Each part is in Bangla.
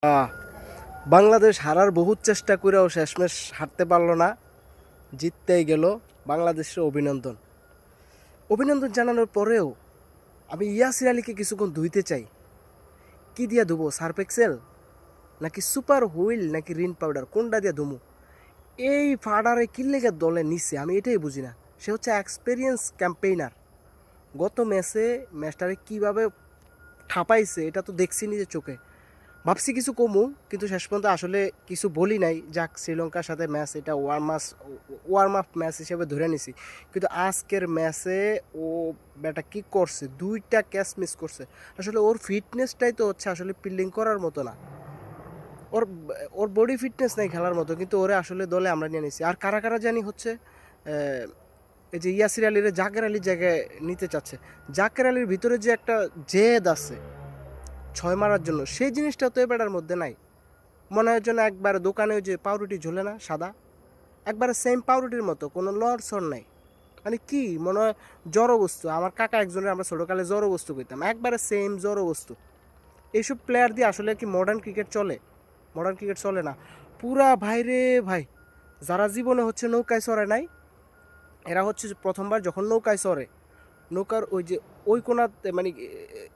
আহ, বাংলাদেশ হারার বহুত চেষ্টা করেও শেষমেশ হারতে পারলো না, জিততেই গেল। বাংলাদেশের অভিনন্দন। অভিনন্দন জানানোর পরেও আমি ইয়াসির আলীকে কিছুক্ষণ ধুইতে চাই। কি দিয়া ধুবো? সার্ফ এক্সেল নাকি সুপার হুইল নাকি রিন পাউডার, কোনটা দিয়া ধুমু? এই ফাডারে কি লেগে দলে নিচ্ছে আমি এটাই বুঝি না। সে হচ্ছে এক্সপেরিয়েন্স ক্যাম্পেইনার। গত ম্যাচটারে কীভাবে ঠাপাইছে এটা তো দেখছি নিজের চোখে। ভাবছি কিছু কমু, কিন্তু শেষ পর্যন্ত আসলে কিছু বলি নাই। যাক, শ্রীলঙ্কার সাথে ম্যাচ, এটা ওয়ার্ম আপ ম্যাচ হিসেবে ধরে নিছি। কিন্তু আজকের ম্যাচে ও ব্যাটা কী করছে, 2টা ক্যাচ মিস করছে। আসলে ওর ফিটনেসটাই তো হচ্ছে আসলে ফিল্ডিং করার মতো না। ওর ওর বডি ফিটনেস নাই খেলার মতো, কিন্তু ওরে আসলে দলে আমরা নিয়ে নিছি। আর কারা কারা জানি হচ্ছে এই যে ইয়াসির আলীর জাকের আলীর জায়গায় নিতে চাচ্ছে। জাকের আলীর ভিতরে যে একটা জেদ আছে 6 মারার জন্য, সেই জিনিসটা তো এ ব্যাটার মধ্যে নাই। মনে হয় যেন একবারে দোকানে ওই যে পাউরুটি ঝোলে না সাদা, একবারে সেম পাউরুটির মতো, কোনো লড়সড় নাই। মানে কি মনে হয় জড় বস্তু। আমার কাকা একজনের আমরা ছোটোকালে জড় বস্তু কইতাম, একবারে সেম জড় বস্তু। এইসব প্লেয়ার দিয়ে আসলে কি মডার্ন ক্রিকেট চলে? মডার্ন ক্রিকেট চলে না। পুরা ভাই রে ভাই, যারা জীবনে হচ্ছে নৌকায় চড়ে নাই, এরা হচ্ছে প্রথমবার যখন নৌকায় চড়ে, নৌকার ওই যে ওই কোনাতে মানে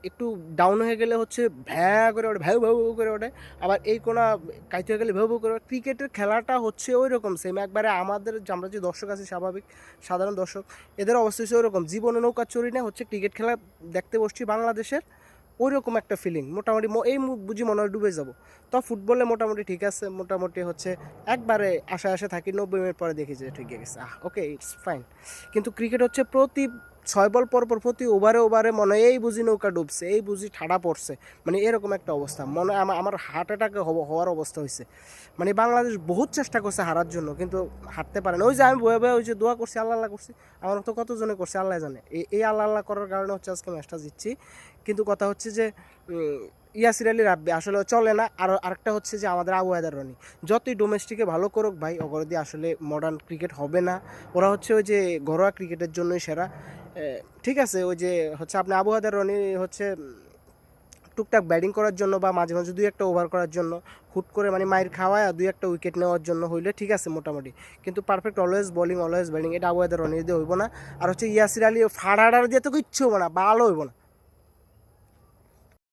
একটু ডাউন হয়ে গেলে হচ্ছে ভ্যা করে ওঠে, ভ্যাউ ভ্যাউ করে ওঠে। আবার এই কোনা কাইতে হয়ে গেলে ভ্যাউ ভ্যাউ করে ওঠে। ক্রিকেটের খেলাটা হচ্ছে ওই রকম সেম, একবারে আমাদের আমরা যে দর্শক আছি স্বাভাবিক সাধারণ দর্শক, এদের অবস্থা হচ্ছে ওই রকম। জীবনে নৌকা চড়ি না, হচ্ছে ক্রিকেট খেলা দেখতে বসছি বাংলাদেশের, ওই রকম একটা ফিলিং। মোটামুটি এই বুঝি মনে হয় ডুবে যাব। তো ফুটবলে মোটামুটি ঠিক আছে, মোটামুটি হচ্ছে একবারে আশা থাকি, 90 মিনিট পরে দেখি যে ঠিক গেছে, ওকে ইটস ফাইন। কিন্তু ক্রিকেট হচ্ছে প্রতি 6 বল পর পর, প্রতি ওভারে মনে হয় এই বুঝি নৌকা ডুবছে, এই বুঝি ঠাডা পড়ছে। মানে এরকম একটা অবস্থা মনে হয়। আমার হার্ট অ্যাটাক হওয়ার অবস্থা হয়েছে। মানে বাংলাদেশ বহুত চেষ্টা করছে হারার জন্য, কিন্তু হারতে পারে না। ওই যে আমি বয়ে বয়ে ওই যে দোয়া করছি, আল্লাহ আল্লাহ করছি, আমার তো কতজনে করছে আল্লাহ জানে। এই আল্লাহ আল্লাহ করার কারণে হচ্ছে আজকে ম্যাচটা জিতছি। কিন্তু কথা হচ্ছে যে ইয়াসির আলী রাব্বি আসলে চলে না। আর আরেকটা হচ্ছে যে আমাদের আবু হায়দার রনি যতই ডোমেস্টিকে ভালো করুক ভাই, ওগুলো দিয়ে আসলে মডার্ন ক্রিকেট হবে না। ওরা হচ্ছে ওই যে ঘরোয়া ক্রিকেটের জন্যই সেরা। ঠিক আছে, ওই যে হচ্ছে আপনি আবু হায়দার রনি হচ্ছে টুকটাক ব্যাটিং করার জন্য বা মাঝে মাঝে 2-1 ওভার করার জন্য, হুট করে মানে মাইর খাওয়ায় 2-1 উইকেট নেওয়ার জন্য হইলে ঠিক আছে মোটামুটি। কিন্তু perfect always bowling always batting, এটা আবু হায়দার রনি দিয়ে হইব না। আর হচ্ছে ইয়াসির আলী ফাড়াডার দিয়ে তো কিচ্ছু হইব না, ভালো হইব না।